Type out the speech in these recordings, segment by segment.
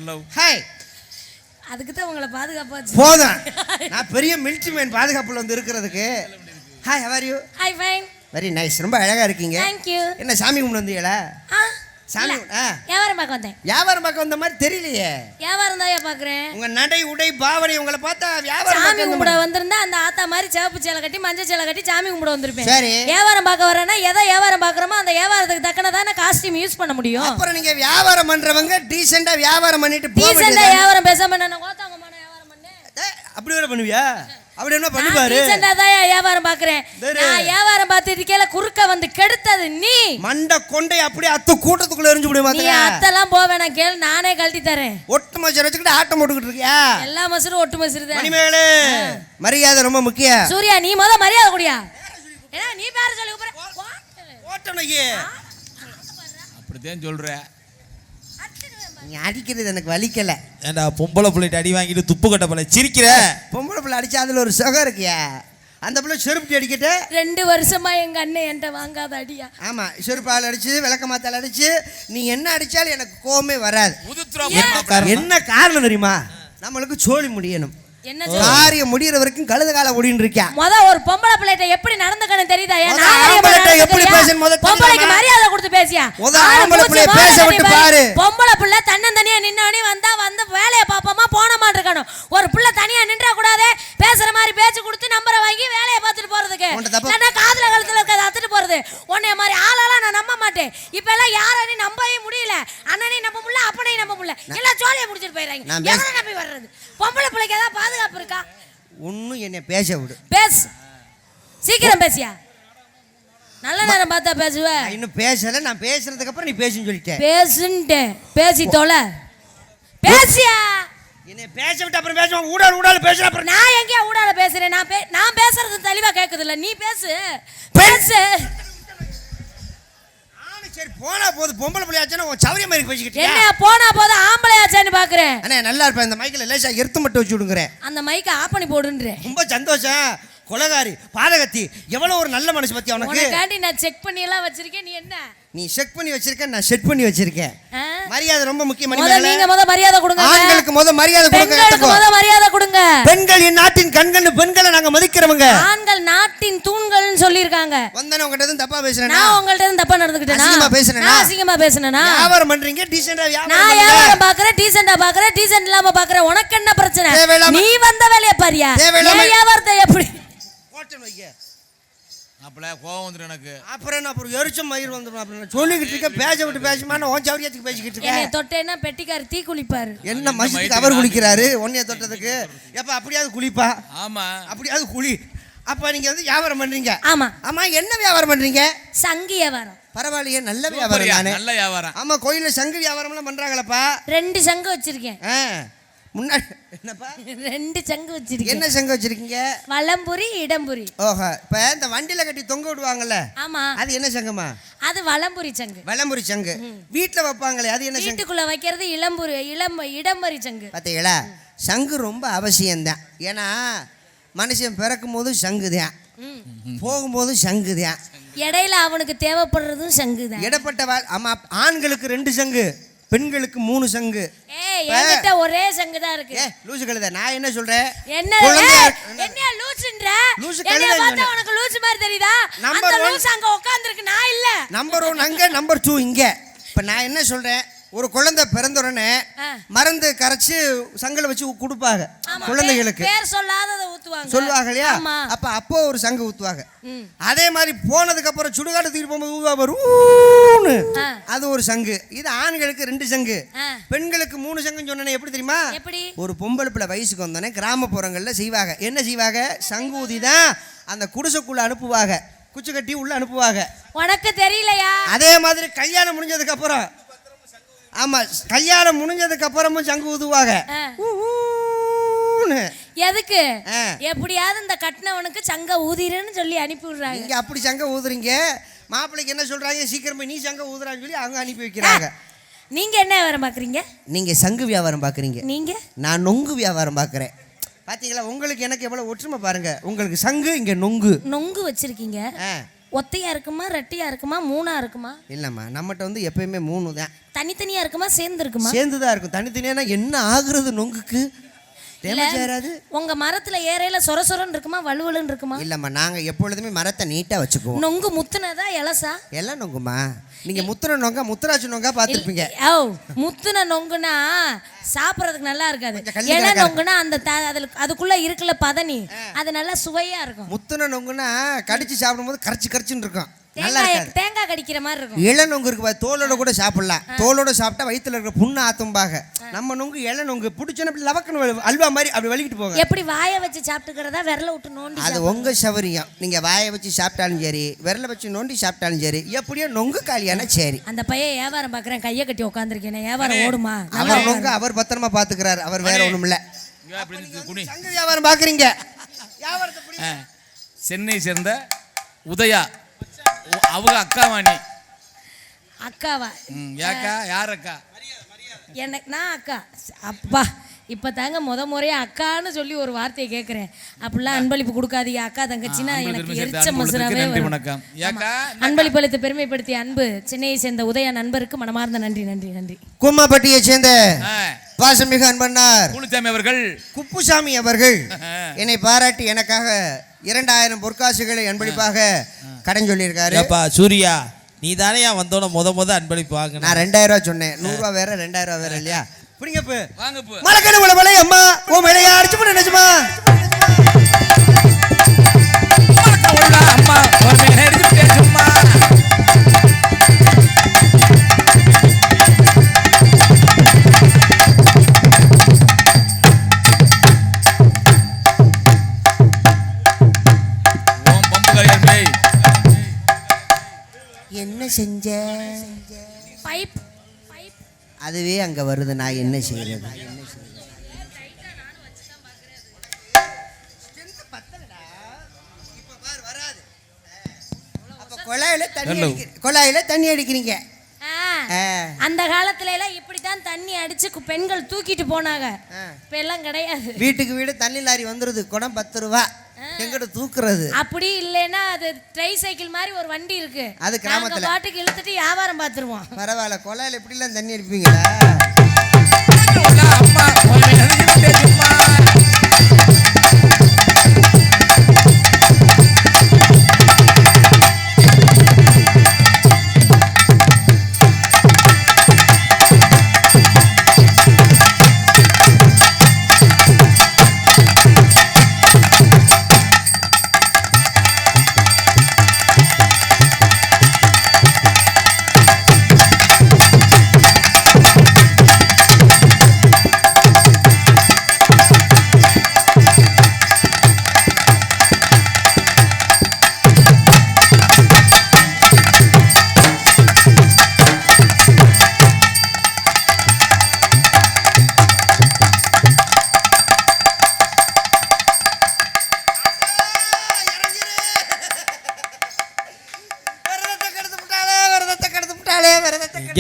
Hello hi. அதுக்கு தான் உங்களை பாதுகாப்பாச்சு. போதும், நான் பெரிய மிலிட்டரி மேன் பாதுகாப்புல வந்து இருக்கிறதுக்கு. Hi, how are you? Hi fine. Very nice, ரொம்ப அழகா இருக்கீங்க. Thank you. என்ன சாமி கும்பிட்டு வந்தீங்களா? சாமி வியாபாரம் பார்க்க வந்தேன். வியாபாரம் பார்க்க வந்த மாதிரி தெரியலையே. வியாபாரம் தான் பார்க்குறேன். உங்க நடை உடை பாவனை உங்களை பார்த்தா வியாபாரம் சாமி கும்பிட வந்திருந்தா அந்த ஆத்தா மாதிரி சிவப்பு சேலை கட்டி மஞ்சள் சேலை கட்டி சாமி கும்பிட வந்திருப்பேன். சரி, வியாபாரம் பார்க்க வரேன்னா எதை வியாபாரம் பார்க்குறோமோ அந்த வியாபாரத்துக்கு தக்கனதான காஸ்டியூம் யூஸ் பண்ண முடியும். அப்புறம் நீங்க வியாபாரம் பண்றவங்க டீசெண்டா வியாபாரம் பண்ணிட்டு டீசெண்டா வியாபாரம் பேசாம நான் கோத்தாங்கமான வியாபாரம் பண்ணேன். அப்படி வேற பண்ணுவியா? அப்படி என்ன பண்ணி பாரு. டீசெண்டா தான் வியாபாரம் பார்க்கறேன். நான் வியாபாரம் பார்த்துட்டு கேல குறுக்க வந்து கெடுத்தது நீ. மண்ட கொண்டை அப்படியே அத்து கூட்டத்துக்குள்ள எரிஞ்சு விடு மாத்தல. நீ அத்தெல்லாம் போவே நான் கேள் நானே கழட்டி தரேன். ஒட்டு மசர் வச்சுக்கிட்டு ஆட்டம் போட்டுக்கிட்டு இருக்கியா? எல்லா மசரும் ஒட்டு மசரு தான். மணிமேகலே, மரியாதை ரொம்ப முக்கியம். சூர்யா நீ முத மரியாதை குடியா. ஏன்னா நீ பேர சொல்லி கூப்பிடுற. ஓட்டனகி. அப்படிதான் சொல்ற. நீ அடிக்கிறது எனக்கு வலிக்கல. ஏண்டா பொம்பளை பிள்ளைட்டு அடி வாங்கிட்டு துப்பு கட்ட பிள்ளை சிரிக்கிற? பொம்பளை பிள்ளை அடிச்சா அதுல ஒரு சுகம் இருக்கியா? அந்த பிள்ளை செருப்பு அடிக்கிட்டு 2 வருஷமா எங்க அண்ணன் என்கிட்ட வாங்காத அடியா. ஆமா, செருப்பால் அடிச்சு விளக்க மாத்தால் அடிச்சு நீ என்ன அடிச்சாலும் எனக்கு கோவமே வராது. என்ன காரணம் தெரியுமா? நம்மளுக்கு சோழி முடியணும். என்ன காரியம் முடியற வரைக்கும் கழுத கால ஓடின்னு இருக்கா. முத ஒரு பொம்பளை பிள்ளைட்ட எப்படி நடந்துக்கணும் தெரியுதா? எப்படி பேசணும் முத பொம்பளைக்கு மரியாதை கொடுத்து பேசியா. ஆம்பளை பிள்ளை பேச விட்டு பாரு. பொம்பளை பிள்ளை தன்னந்தனியா நின்னவனே வந்தா வந்து வேலையை பாப்போமா போன மாதிரி இருக்கணும். ஒரு பிள்ளை தனியா நின்றா கூடாது. பேசுற மாதிரி பேச்சு கொடுத்து நம்பரை வாங்கி வேலையை பார்த்துட்டு போறதுக்கு. இல்லைன்னா காதுல கழுத்துல இருக்கிறத அத்துட்டு போறது. உன்னைய மாதிரி ஆளெல்லாம் நான் நம்ப மாட்டேன். இப்ப எல்லாம் யாரையும் நம்பவே முடியல. அண்ணனையும் நம்ப முடியல, அப்பனையும் நம்ப முடியல. எல்லாம் சோழியை முடிச்சிட்டு போயிடுறாங்க. எவரை நம்பி வர்றது? பொம்பளை பிள்ளைக்கு ஏதாவது பாதுகாப்பு இருக்கா? ஒன்னும் என்ன பேச விடு. பேசு, சீக்கிரம் பேசியா. நல்ல நேரம் பார்த்தா பேசுவ. இன்னும் பேசல. நான் பேசுறதுக்கு அப்புறம் நீ பேசுன்னு சொல்லிட்டேன். பேசுன்ட்டேன். பேசி தொலை. பேசியா. என்ன பேச விட்டு அப்புறம் பேசுவோம். ஊடால ஊடால பேசுற அப்புறம் நான் எங்க ஊடால பேசுறேன்? நான் பேசுறது தெளிவா கேக்குது இல்ல. நீ பேசு பேசு. சரி போனா போது. பொம்பளை பிள்ளையாச்சுன்னா உன் சௌரிய மாதிரி பேசிக்கிட்டு என்ன போனா போது ஆம்பளையாச்சான்னு பாக்குறேன். அண்ணே நல்லா இருப்பேன். இந்த மைக்கில் லேசா எர்த்து மட்டும் வச்சு விடுங்கிறேன். அந்த மைக்கை ஆஃப் பண்ணி போடுன்றேன். ரொம்ப சந்தோஷம். கொலகாரி பாதகத்தி எவ்வளவு ஒரு நல்ல மனசு பத்தி அவனுக்கு. உனக்காண்டி நான் செக் பண்ணி எல்லாம் வச்சிருக்கேன். நீ என்ன நீ செக் பண்ணி வச்சிருக்க, நான் செட் பண்ணி வச்சிருக்கேன். மரியாதை ரொம்ப முக்கியம். நீங்க முத மரியாதை கொடுங்க. ஆண்களுக்கு முத மரியாதை கொடுங்க. பெண்களுக்கு முத மரியாதை கொடுங்க. பெண்கள் என் நாட்டின் கண்கண்டு. பெண்களை நாங்க மதிக்கிறவங்க. ஆண்கள் நாட்டின் தூண்கள்னு சொல்லிருக்காங்க. வந்தன உங்ககிட்ட இருந்து தப்பா பேசுறேன். நான் உங்கள்ட்ட இருந்து தப்பா நடந்துக்கிட்டேனா? அசிங்கமா பேசுறேனா? அசிங்கமா பேசுனேனா? வியாபாரம் பண்றீங்க டீசென்ட்டா வியாபாரம். நான் வியாபாரம் பாக்குறேன் டீசென்ட்டா பாக்குறேன். டீசென்ட் இல்லாம பாக்குறேன். உனக்கு என்ன பிரச்சனை? நீ வந்த வேலைய பாரியா. வியாபாரத்தை எப்படி ஓட்டணும் வைக்க? அப்பல கோவம் வந்துரு எனக்கு. அப்புறம் எரிச்சம் மயிர் வந்துரும். அப்புறம் சொல்லிக்கிட்டு இருக்க. பேச விட்டு பேசுமான்னு உன் சௌரியத்துக்கு பேசிக்கிட்டு இருக்க. என்னை தொட்டேன்னா பெட்டிக்கார தீ குளிப்பாரு. என்ன மசித்துக்கு அவர் குளிக்கிறாரு உன்னைய தொட்டதுக்கு? எப்ப அப்படியாவது குளிப்பா? ஆமா, அப்படியாவது குளி. அப்ப நீங்க வந்து வியாபாரம் பண்றீங்க. ஆமா ஆமா. என்ன வியாபாரம் பண்றீங்க? சங்கு வியாபாரம். பரவாயில்லையே, நல்ல வியாபாரம் தானே. நல்ல வியாபாரம். ஆமா, கோயில்ல சங்கு வியாபாரம் எல்லாம் பண்றாங்களப்பா. 2 சங்கு வச்சிருக்கேன். முன்னாடி என்னப்பா? 2 சங்கு வச்சிருக்கேன். என்ன சங்கு வச்சிருக்கீங்க? வலம்புரி இடம்புரி. ஓஹோ. இப்ப இந்த வண்டியில கட்டி தொங்க விடுவாங்கல்ல, ஆமா, அது என்ன சங்கமா? அது வலம்புரி சங்கு. வலம்புரி சங்கு. வீட்டுல வைப்பாங்களே, அது என்ன சங்கு? வீட்டுக்குள்ள வைக்கிறது இடம்பரி சங்கு. பாத்தீங்களா? சங்கு ரொம்ப அவசியம்தான். ஏன்னா மனுஷன் பிறக்கும் போது சங்குதான், போகும்போது சங்குதான். இடையில அவனுக்கு தேவைப்படுறதும் சங்குதான். இடப்பட்ட ஆமா. ஆண்களுக்கு 2 சங்கு, பெண்களுக்கு 3 சங்கு. என்கிட்ட ஒரே சங்கு தான் இருக்கு. லூசு கழுதை. நான் என்ன சொல்றேன்? என்ன லூசுன்ற? லூசு கழுதை. பார்த்தா உனக்கு லூசு மாதிரி தெரியுதா? அந்த லூசு அங்க உட்கார்ந்திருக்கு, நான் இல்ல. நம்பர் 1 அங்க, நம்பர் 2 இங்க. இப்ப நான் என்ன சொல்றேன்? ஒரு குழந்தை பிறந்த உடனே மருந்து கரைச்சு சங்கல வச்சு கொடுப்பாங்க குழந்தைகளுக்கு. பேர் சொல்லாதத ஊத்துவாங்க சொல்லுவாங்க இல்லையா? அப்போ ஒரு சங்கு ஊத்துவாங்க. அதே மாதிரி போனதுக்கு அப்புறம் சுடுகாடு தூக்கி போகும்போது ஊவா வரும், அது ஒரு சங்கு. இது ஆண்களுக்கு 2 சங்கு, பெண்களுக்கு 3 சங்குன்னு சொன்னேன். எப்படி தெரியுமா? ஒரு பொம்பளை பிள்ளை வயசுக்கு வந்தோடனே கிராமப்புறங்கள்ல செய்வாங்க. என்ன செய்வாங்க? சங்கு ஊதி தான் அந்த குடிசைக்குள்ள அனுப்புவாங்க, குச்சி கட்டி உள்ள அனுப்புவாங்க. உனக்கு தெரியலையா? அதே மாதிரி கல்யாணம் முடிஞ்சதுக்கு அப்புறம், ஆமா, கல்யாணம் முடிஞ்சதுக்கு அப்புறமும் சங்கு ஊதுவாங்க. எதுக்கு? எப்படியாவது இந்த கட்டினவனுக்கு சங்க ஊதிரன்னு சொல்லி அனுப்பி விடுறாங்க. நீங்க அப்படி சங்க ஊதுறீங்க. மாப்பிள்ளைக்கு என்ன சொல்றாங்க? சீக்கிரம் போய் நீ சங்க ஊதுறான்னு சொல்லி அவங்க அனுப்பி வைக்கிறாங்க. நீங்க என்ன வியாபாரம் பாக்குறீங்க? நீங்க சங்கு வியாபாரம் பாக்குறீங்க, நீங்க நான் நொங்கு வியாபாரம் பாக்குறேன். பாத்தீங்களா? உங்களுக்கு எனக்கு எவ்வளவு ஒற்றுமை பாருங்க. உங்களுக்கு சங்கு, இங்க நொங்கு. நொங்கு வச்சிருக்கீங்க. ஒத்தையா இருக்குமா, ரெட்டையா இருக்குமா, மூணா இருக்குமா? இல்லம்மா, நம்மகிட்ட வந்து எப்பயுமே 3 தான். தனித்தனியா இருக்குமா, சேர்ந்து இருக்குமா? சேர்ந்து தான் இருக்கும். தனித்தனியானா என்ன ஆகுறது நொங்குக்கு? டேமேஜ் ஆகாது. உங்க மரத்துல ஏறையில சொரசொரன்னு இருக்குமா, வலுவலுன்னு இருக்குமா? இல்லம்மா, நாங்க எப்பொழுதுமே மரத்தை நீட்டா வச்சுக்குவோம். நொங்கு முத்துனதா இலசா? எல்லாம் நொங்குமா? நீங்க முத்துன நொங்கா, முத்துராஜ் நொங்கா பார்த்துருப்பீங்க. ஓ, முத்துன நொங்குனா சாப்பிட்றதுக்கு நல்லா இருக்காது. கல்லு இலை நொங்குனா அந்த அதுக்குள்ள இருக்குல்ல பதனி, அது நல்லா சுவையா இருக்கும். முத்துன நொங்குனா கடிச்சு சாப்பிடும்போது கரைச்சுன்னு இருக்கும், நல்லா இருக்காது. தேங்காய் கடிக்கிற மாதிரி இருக்கும். இள நொங்கு இருக்கு, தோலோட கூட சாப்பிடலாம். தோலோட சாப்பிட்டா வயிற்றுல இருக்கிற புண்ணு ஆத்தும்பாக. நம்ம நொங்கு இள நொங்கு பிடிச்சோன்னு அப்படி லவக்கன்னு அல்வா மாதிரி அப்படி வலிக்கிட்டு போங்க. எப்படி வாயை வச்சு சாப்பிட்டுக்கிறதா, விரல விட்டு நோண்டி? அது உங்க சௌகரியம். நீங்க வாயை வச்சு சாப்பிட்டாலும் சரி, விரல வச்சு நோண்டி சாப்பிட்டாலும் சரி, எப்படியோ நொங்கு காலியான சரி. அந்த பையன் வியாபாரம் பாக்குறேன், கையை கட்டி உட்காந்துருக்கேன், வியாபாரம் ஓடுமா? அவர் நொங்கு அவர் பத்திரமா பாத்துக்கிறாரு, அவர் வேற ஒண்ணும் இல்ல. சங்க வியாபாரம் பாக்குறீங்க. சென்னை சேர்ந்த உதயா, அவங்க அக்காவாணி. அக்காவா? யாக்கா? யார் அக்கா? எனக்கு நான் அக்கா. அப்பா, இப்போ தாங்க முறையா அக்கான்னு சொல்லி ஒரு வார்த்தையை கேட்குறேன். அப்படிலாம் அன்பளிப்பு கொடுக்காதீங்க. அக்கா தங்கச்சின்னா எனக்கு எரிச்ச மசுராவே. அன்பளிப்பு அளித்து பெருமைப்படுத்திய அன்பு சென்னையை சேர்ந்த உதயா நண்பருக்கு மனமார்ந்த நன்றி நன்றி நன்றி. கும்மாப்பட்டியை சேர்ந்த பாசமிகு அன்பன்னார் குப்புசாமி அவர்கள், குப்புசாமி அவர்கள் என்னை பாராட்டி எனக்காக 2000 பொற்காசுகளை அன்பளிப்பாக கடன் சொல்லியிருக்காரு. சூர்யா, நீ தானே வந்தோட முத அன்பளிப்பு வாங்க. நான் 2000 ரூபா சொன்னேன். 100 ரூபா வேற 2000 ரூபா வேற இல்லையா? புடிங்க வாங்க. மலக்கட உள்ள மலை அம்மா ஓ மலைய அடிச்சு போடு நிஜமா. அம்மா ஒரு மேல அடிச்சு போடு சும்மா. ஓம் பம்புகரியர் மேய். என்ன செஞ்ச? பைப் அதுவே அங்க வருது, நான் என்ன செய்யறது? குழாயில தண்ணி அடிக்கிறீங்க. அந்த காலத்துல எல்லாம் இப்படித்தான் தண்ணி அடிச்சு பெண்கள் தூக்கிட்டு போனாங்க. இப்ப எல்லாம் கிடையாது. வீட்டுக்கு வீடு தண்ணி லாரி வந்துருது, குடம் 10 ரூபா. எங்கிட்ட தூக்குறது அப்படி இல்லைன்னா அது ட்ரை சைக்கிள் மாதிரி ஒரு வண்டி இருக்கு, அது கிராமத்துல பாட்டுக்கு இழுத்துட்டு வியாபாரம் பார்த்துருவோம். பரவாயில்ல, குழாயில எப்படி எல்லாம் தண்ணி அடிப்பீங்களா? அம்மா ஒரு மேல அடிச்சு போடு சும்மா.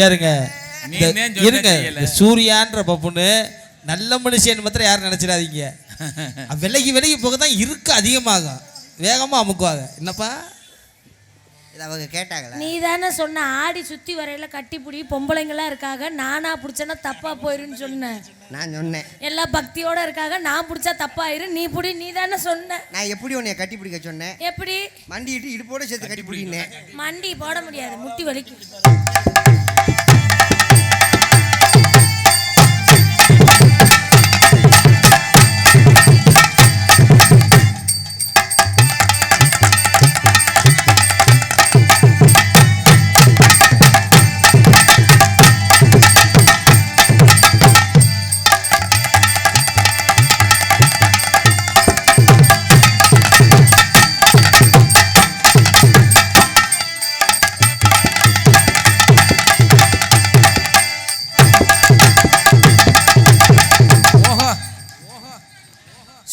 இருங்க, சூர்யான்ற பப்புன்னு நல்ல மனுஷன் மாத்திரம் யாரும் நினைச்சிடாதீங்க. விலகி போக தான் இருக்கு அதிகமாகும், வேகமா அமுக்குவாங்க. என்னப்பா அவங்க கேட்டாங்களா? நீ தானே சொன்ன ஆடி சுத்தி வரையில கட்டிப்பிடி பொம்பளைங்களா இருக்காங்க, நானா பிடிச்சேன்னா தப்பா போயிருன்னு சொன்னேன். நான் சொன்னேன் எல்லாம் பக்தியோட இருக்காங்க, நான் பிடிச்சா தப்பாயிரு, நீ புடி. நீ தானே சொன்ன. நான் எப்படி உன்னைய கட்டி பிடிக்க சொன்னேன்? எப்படி? மண்டிட்டு இடுப்போட சேர்த்து கட்டி பிடிக்கினேன். மண்டி போட முடியாது, முட்டி வலிக்கும்.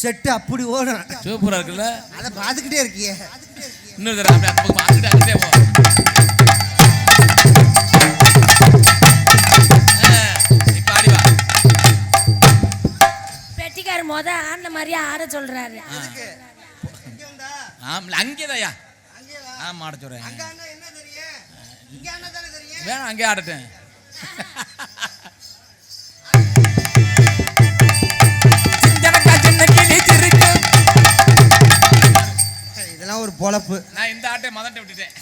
செட்டு அப்படி ஓடும், சூப்பரா இருக்குல்ல? அதை பார்த்துக்கிட்டே இருக்கியே. இன்னொரு தடவை அப்படி பார்த்துக்கிட்டே போ. இப்ப ஆடி வா. பெட்டிக்கார் ஆடின மாதிரியே ஆட சொல்றாரு. அங்கேதாயா ஆமா ஆட சொல்றேன். அங்க அண்ணா என்ன தெரியும்? இங்க அண்ணா தானே தெரியும். வேணாம் அங்கே ஆடட்டேன். இதெல்லாம் ஒரு பொழப்பு. நான் இந்த ஆட்டை மதட்ட விட்டுட்டேன்.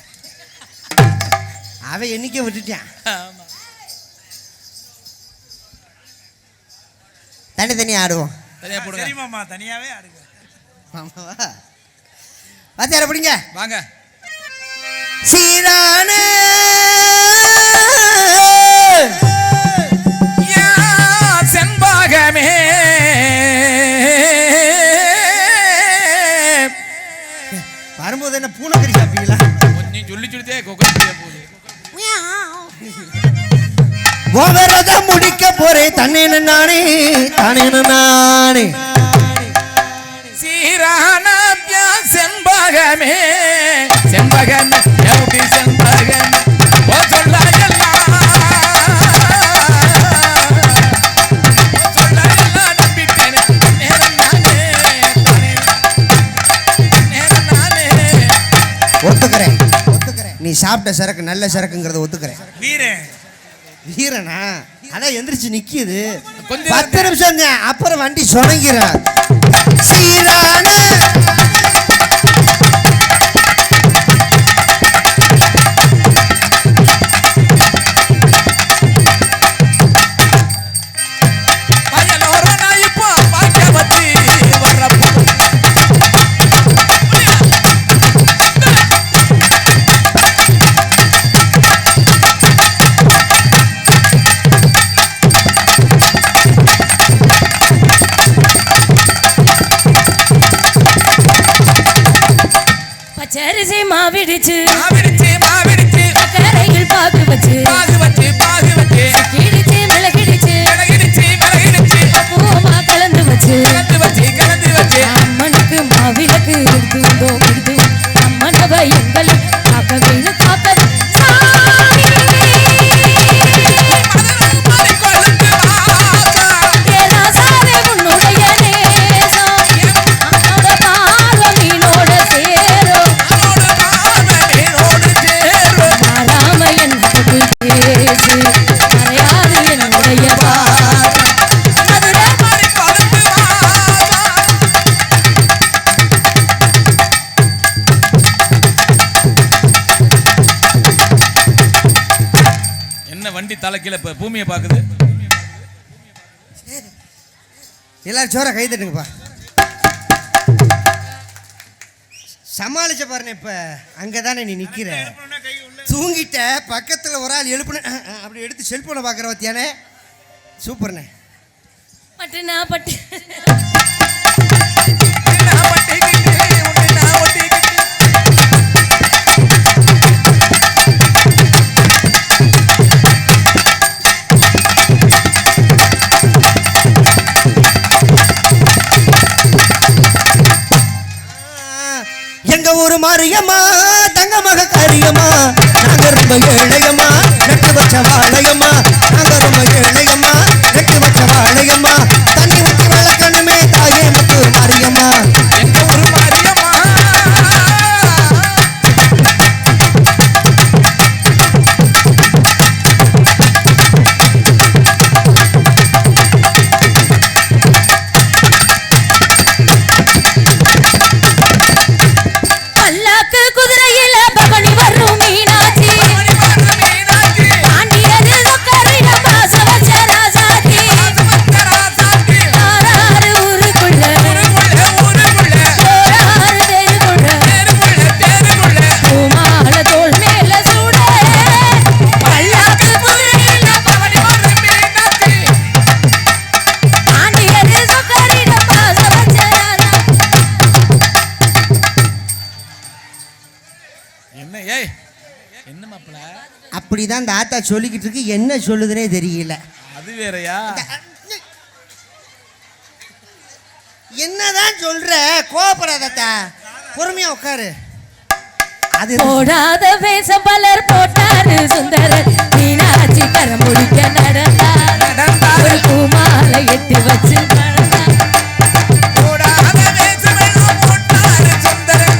அவன் என்னைக்கே விட்டுட்டான். தனி ஆடுவோம். தனியா போடுங்க. சரி மாமா, தனியாவே ஆடுங்க. மாமாவா பாத்தியார பிடிங்க வாங்க. சீரானே செண்பகமே வரும்போது என்ன பூனைக்கறி சாப்பிட்டீங்களா? கொஞ்சம் சொல்லி சொல்லிட்டே கொக்கரியா போகுது. ஓவரத முடிக்க போறேன் தன்னேன நானே தானேன நானே. சீரானத்யா செண்பகமே செண்பகமே எப்படி செண்பகமே ஓ சொல்லாயெல்லாம் நம்பிட்டேனே நேரம் நானே நேரம் நானே. ஒத்துக்கிறேன். நீ சாப்பிட்ட சரக்கு நல்ல சரக்குங்கிறத ஒத்துக்கிறேன். வீரன் வீரனா அதான் எந்திரிச்சு நிக்கிது. கொஞ்சம் 10 நிமிஷம் தான், அப்புறம் வண்டி சொனங்கிறான். சீரான வயலோர நான் இப்போ பாக்க வச்சு வர்றப்போ பச்சரிசி மாவிடிச்சு மாவிடிச்சு மாவிடிச்சு கரையில் பாகு வச்சு பாகு வச்சு பாகு வச்சு கிடிச்சு மிளகிடிச்சு மிளகிடிச்சு மிளகிடிச்சு பூமா கலந்து வச்சு கலந்து வச்சு கலந்து வச்சு அம்மனுக்கு மாவிளக்கு எடுத்துந்தோ எடுத்து அம்மனவ எங்களை காக்க வேணும் காக்க சாமி. ஏனா சாவே உன்னுடைய நேசம் அன்னோட பார்வை மீனோட சேரும் மாறாம என்னோடு பேசு மறையாது என்னுடைய பாசம் மதுரை என்ன வண்டி தலை கீழே பூமியை பாக்குது. எல்லாரும் சோற கை தட்டுங்கப்பா. சமாளிச்ச பாருங்க. இப்ப அங்கதானே நீ நிக்கிற. தூங்கிட்ட பக்கத்துல ஒரு ஆள் எழுப்புன அப்படி எடுத்து செல்போனை பாக்குற பத்தியானே. சூப்பர்ண்ணே. பட்டு நான் பட்டு எங்க ஊரு மாரியம்மா தங்க மக காரியம்மா நாங்க ரொம்ப ஏழையம்மா நட்டு வச்ச வாழையம்மா நாங்க ரொம்ப ஏழையம்மா நட்டு வச்ச வாழையம்மா தண்ணி ஊற்றி வளர்க்கணுமே தாயே முத்தூர் மாரியம்மா. எங்க ஒரு மாரியம்மா பல்லாக்கு குதிரையில பவனி வரும் மீனாட்சி ஆண்டியது சொக்கரிட பாச வச்ச ராசாத்தி ஆறாறு ஊருக்குள்ள ஓராறு தெருக்குள்ள பூமால தோள் மேல சூட பல்லாக்கு குதிரையில பவனி வரும் மீனாட்சி ஆண்டியது சொக்கரிட பாச வச்ச ராசாத்தி. என்ன ஏய் என்ன மாப்பிள அப்படிதான் இந்த ஆத்தா சொல்லிக்கிட்டு இருக்கு. என்ன சொல்லுதுன்னே தெரியல. அது வேறயா? என்னதான் சொல்ற? கோபப்படாதத்தா, பொறுமையா உட்காரு. அது போடாத வேஷம் பலர் போட்டாரு சுந்தரர் மீனாட்சி கரம் முடிக்க நடந்தார் ஒரு பூமாலை எட்டு வச்சு நடந்தார். போடாத வேஷமெல்லாம் போட்டாரு சுந்தரன்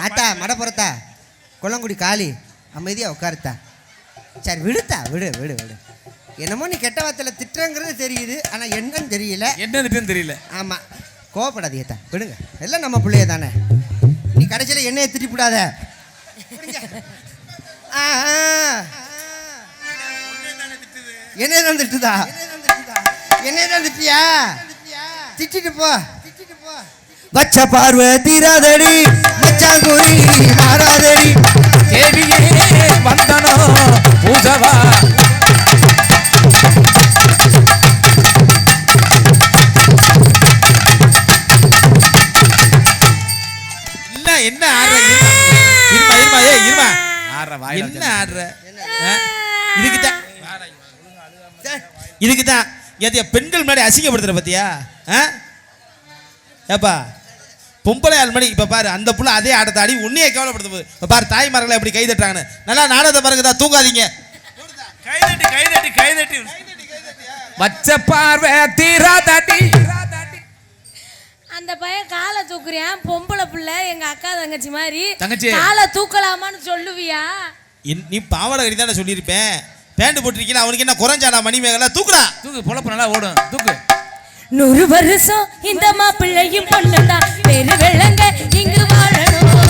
ஆட்டா மடப்புறத்தா கொல்லங்குடி காளி அமைதியா உட்காருத்தா. சரி விடுத்தா, விடு விடு விடு. என்னமோ நீ கெட்ட வார்த்தையில் திட்டுறங்கிறது தெரியுது, ஆனால் என்னன்னு தெரியல. என்ன திட்டுன்னு தெரியல. ஆமாம், கோவப்படாதீங்கத்தா, விடுங்க. எல்லாம் நம்ம பிள்ளைய தானே. நீ கடைசியில் என்னையை திட்டிவிடாத. என்னைய தான் திட்டுதா? என்னைய தான் திட்டியா? திட்டிட்டு போ. வச்ச பார்வை தீராதடி, மச்சாங்குடி மாறாதடி. தேவியே வந்தனோ பூஜவா. என்ன ஆடுற? இருமா இருமா ஏ இருமா. ஆடுற வாயில என்ன ஆடுற? இதுக்குதான் எதையா பெண்கள் முன்னாடி அசிங்கப்படுத்துற பத்தியா? ஏப்பா பொம்பளை ஆள் மணி இப்ப பாரு, அந்த புள்ள அதே ஆட்டத்தை ஆடி உன்னையே கேவலப்படுத்த போகுது. இப்ப பாரு தாய்மார்களை எப்படி கை தட்டுறாங்கன்னு. நல்லா நாடகத்தை பாருங்கதா, தூங்காதீங்க. கைதட்டி கைதட்டி கைதட்டி வச்ச பார்வை தீராதடி. அந்த பையன் காலை தூக்குறியான், பொம்பளை பிள்ளை எங்க அக்கா தங்கச்சி மாதிரி. தங்கச்சி காலை தூக்கலாமான்னு சொல்லுவியா? நீ பாவாடை கட்டி தானே சொல்லியிருப்பேன். பேண்ட் போட்டிருக்கீங்க, அவனுக்கு என்ன குறைஞ்சானா? மணிமேகலை தூக்குடா. தூக்கு, பொழப்பு நல்லா ஓடும். தூக்கு. 100 வருஷம் இந்த மாப்பிள்ளையும் பொண்ணுதான் பெரு வெள்ளங்க இங்கு வாழணும்.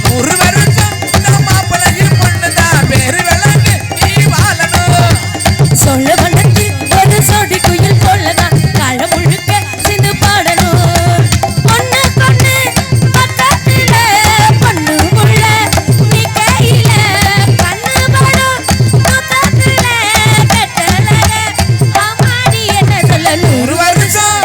100 வருஷம் இந்த மாப்பிள்ளையும் பொண்ணுதான் பெரு வெள்ளங்க இங்கு வாழணும். சொல்ல வண்ணத்தில் ஒரு சோடி குயில் போலதான் கால முழுக்க சிந்து பாடணும். பொண்ணு பொண்ணு பக்கத்துல பொண்ணு முள்ள நீ கையில கண்ணு படம் மொத்தத்துல கட்டலக ஆமாடி என்ன சொல்ல 100 வருஷம்.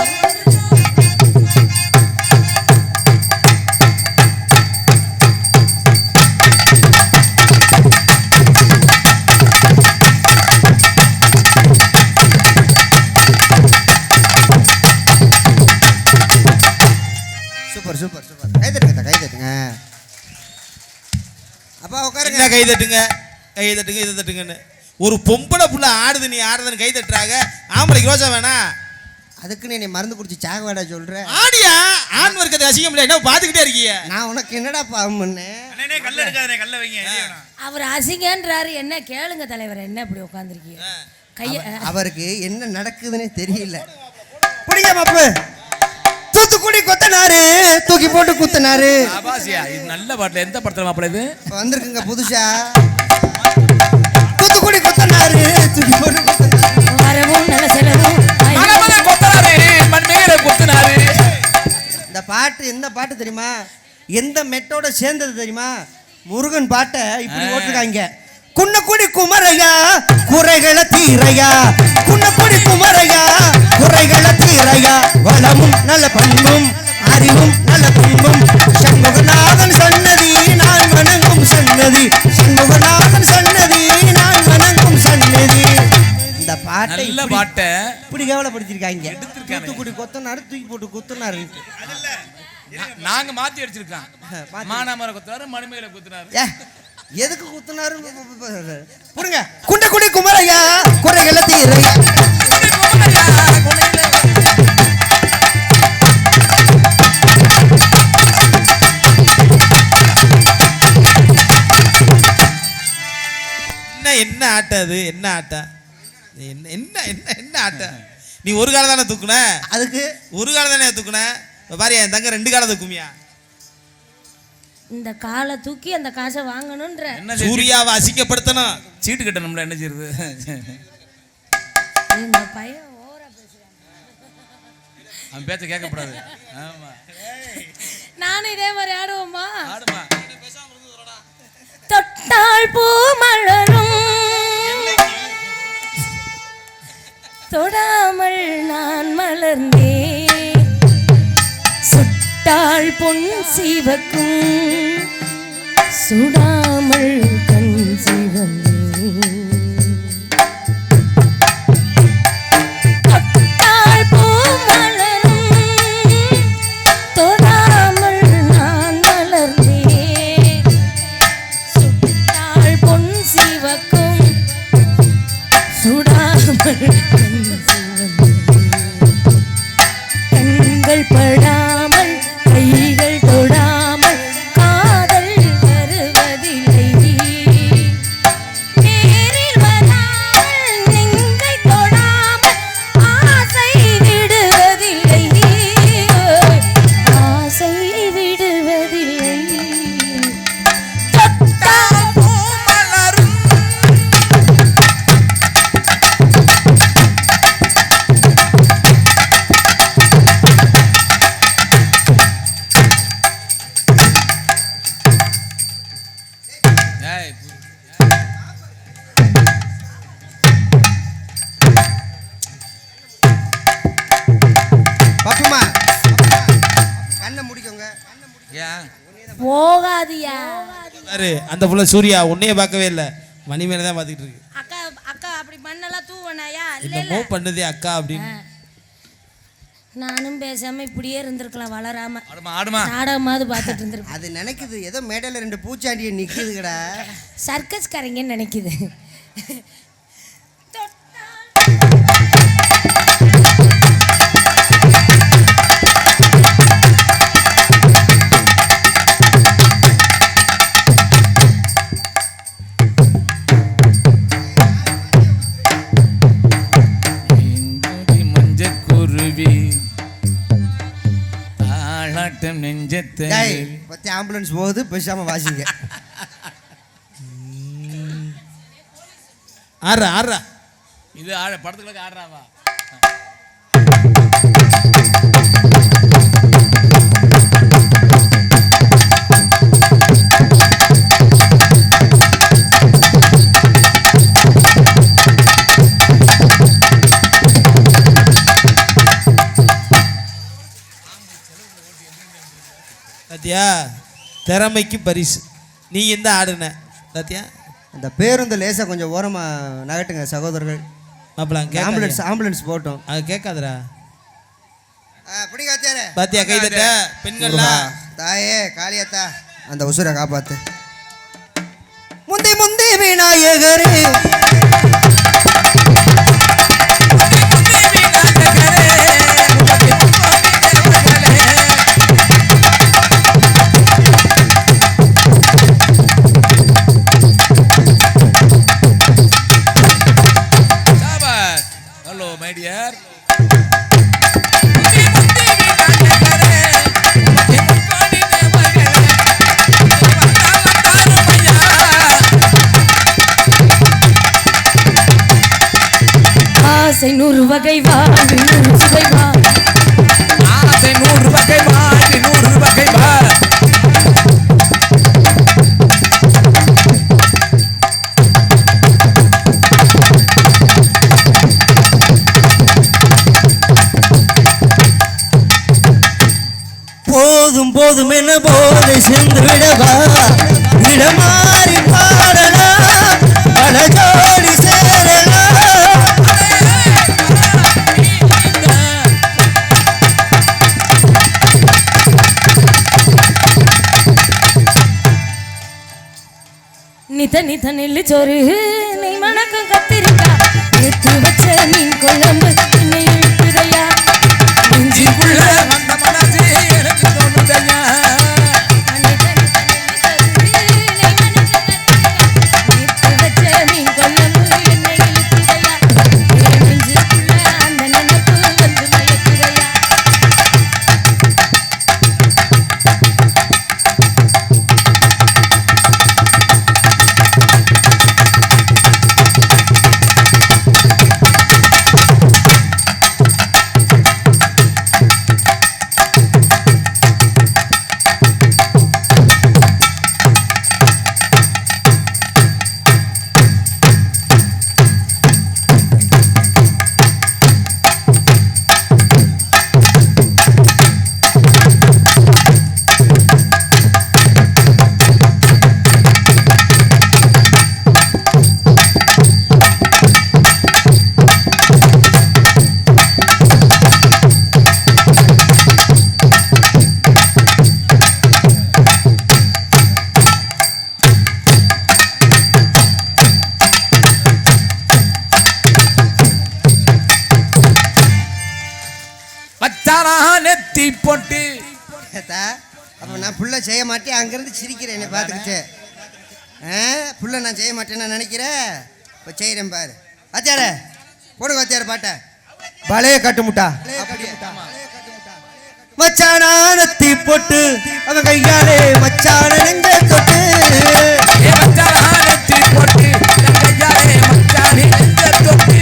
Super super super. கை தட்டுங்க, கை தட்டுங்க. அப்பா உட்காருங்க. என்ன கை தட்டுங்க, கை தட்டுங்க, இதை தட்டுங்கன்னு. ஒரு பொம்பளை புள்ள ஆடுது, நீ ஆடுதுன்னு கை தட்டுறாங்க. ஆம்பளைக்கு ரோஜா வேணா? அதுக்குன்னு நீ மருந்து குடிச்சு சாக வேடா சொல்ற? ஆடியா ஆண் வர்க்கத்தை அசிங்கம் இல்லை, என்ன பார்த்துக்கிட்டே இருக்கீங்க? நான் உனக்கு என்னடா பாவம் பண்ணேன்? கல்ல எடுக்காதே, கல்ல வைங்க. அவர் அசிங்கன்றாரு. என்ன கேளுங்க தலைவர், என்ன இப்படி உட்காந்துருக்கீங்க? கைய அவருக்கு என்ன நடக்குதுன்னே தெரியல. பிடிங்க மாப்பு. தூத்துக்குடி கொத்தனாரு தூக்கி போட்டு குத்தனாரு. ஆபாசியா, இது நல்ல பாட்டுல எந்த படத்துல மாப்பிள்ள இது வந்திருக்குங்க புதுசா. தூத்துக்குடி கொத்தனாரு தூக்கி போட்டு குத்தனாரு. வரவும் நல்ல செலவும் கொத்தனாரு மண்மேல கொத்தனாரு. இந்த பாட்டு எந்த பாட்டு தெரியுமா? எந்த மெட்டோட சேர்ந்தது தெரியுமா? முருகன் பாட்டை இப்படி போட்டிருக்காங்க. குன்னக்குடி குமரையா குறைகளை தீரையா, குன்னக்குடி குமரையா குறைகளை தீரையா, வளமும் நல்ல பண்பும் அறிவும் நல்ல பண்பும் சண்முகநாதன் சன்னதி நான் வணங்கும் சன்னதி, சண்முகநாதன் சன்னதி நான் வணங்கும் சன்னதி. இந்த பாட்டை நல்ல பாட்டை இப்படி கேவலப்படுத்திருக்காங்க. தூத்துக்குடி கொத்தனாரு தூக்கி போட்டு குத்தனாரு. நாங்க மாத்தி அடிச்சிருக்கோம். மானாமர கொத்தனாரு மணிமேல கொத்தனாரு. எதுக்கு குத்துனாரு? புடுங்க. குண்டக்குடி குமரையா குறைகளை தீரையா. என்ன ஆட்டம் அது? என்ன ஆட்டம்? என்ன என்ன என்ன என்ன ஆட்டம்? நீ ஒரு காலம் தானே தூக்குன, அதுக்கு ஒரு காலம் தானே தூக்குன. பாரு என் தங்க 2 காலம் தூக்குமியா. இந்த காலை தூக்கி அந்த காசை வாங்கணும்ன்ற. சூர்யாவை அசிங்கப்படுத்தணும். சீட்டு கட்டணும்ல, என்ன செய்யுது? இந்த பையன் ஓவரா பேசுறான். அவன் பேச்ச கேட்கக்கூடாது. ஆமா, நானும் இதே மாதிரி ஆடுவோமா? ஆடுமா. தொட்டாள் பூ மலரும் தொடாமல் நான் மலர்ந்தேன், சுட்டாள் பொன் சிவக்கும் சுடாமல் கண் சிவந்தேன். தொட்டாள் பூ மலரும் தொடாமல் நான் மலர்ந்தேன், சுட்டாள் பொன் சிவக்கும் சுடாமல் கண் சிவந்தேன். கண்கள் படாமல் கைகள் தொடாமல் ஏய், பப்புமா கண்ணை முடிக்கோங்க. ஏன் போகாதியா பாரு அந்த புள்ள சூர்யா உன்னையே பார்க்கவே இல்லை, மணி மேலே தான் பார்த்துக்கிட்டு இருக்கு. அக்கா அக்கா அப்படி மண்ணெல்லாம் தூவனாயா இல்ல என்னமோ பண்ணுதே அக்கா அப்படின்னு. நானும் பேசாம இப்படியே இருந்திருக்கலாம் வளராம ஆடுமா ஆடுமா நாடகமாவது பார்த்துட்டு இருந்திருப்பேன். அது நினைக்குது ஏதோ மேடையில் 2 பூச்சாண்டியை நிற்குதுங்கடா. சர்க்கஸ் காரங்கன்னு நினைக்குது. மஞ்சக்குருவி தாளாட்டம் நெஞ்சத்தை டேய், பத்தி ஆம்புலன்ஸ் போகுது, பேசாம வாசிங்க. ஆடுறா ஆடுறா. இது படத்துக்கு ஆடுறாவா? பாத்தியா, திறமைக்கு பரிசு. நீ இந்த ஆடுன பாத்தியா. அந்த பேருந்து லேசா கொஞ்சம் ஓரமா நகட்டுங்க சகோதரர்கள். ஆம்புலன்ஸ் ஆம்புலன்ஸ் போட்டோம். அது கேட்காதரா. பாத்தியா கை தட்ட பெண்கள்லாம். தாயே காளியத்தா அந்த உசுரை காப்பாத்து. முந்தி முந்தி விநாயகரே ஹலோ மை டியர். ஆசை 100 வகை வாழ்வு 100 சுவை வா. ஆசை 100 வகை வாழ்வு 100 வகை வா. போதும் போதும் என்ன போதை சென்று விடவா, இடமாறி பாடலாம், பல ஜோடி சேரலாம். நித நித நெல்லு சோறு நீ மணக்கும் கத்திரிக்கா எடுத்து வச்ச மீன் குழம்பு என்னை இழுக்குதையா. நெஞ்சுக்குள்ள வந்த மனசு எனக்கு தோணுதையா. நித நித நெல்லு சோறு நீ மணக்கும் கத்திரிக்கா எடுத்து வச்ச மீன் குழம்பு என்னை இழுக்குதையா. என் நெஞ்சுக்குள்ள அந்த நினைப்பு வந்து மயக்குதையா. மச்சானா நெத்தி போட்டு அப்போ நான் புள்ள செய்ய மாட்டேன், அங்கேருந்து சிரிக்கிறேன் என்னை பார்த்துக்கிட்டு. புள்ள நான் செய்ய மாட்டேன்னு நினைக்கிறேன். இப்போ செய்கிறேன் பாரு. வாத்தியார போடுங்க வாத்தியார பாட்டை. பழைய கட்டுமுட்டா மச்சானத்தி போட்டு அவன் கையாலே மச்சான நெஞ்ச தொட்டு. மச்சானா நெத்தி போட்டு கையாலே மச்சானே நெஞ்ச தொட்டு.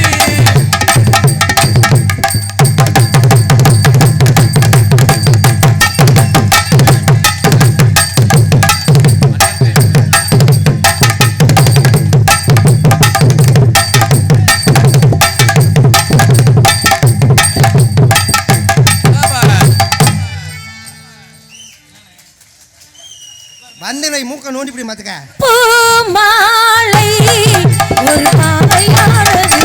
மூக்க நோண்டி இப்படி மாத்துக்க பூமாலை ஒரு பாவையானது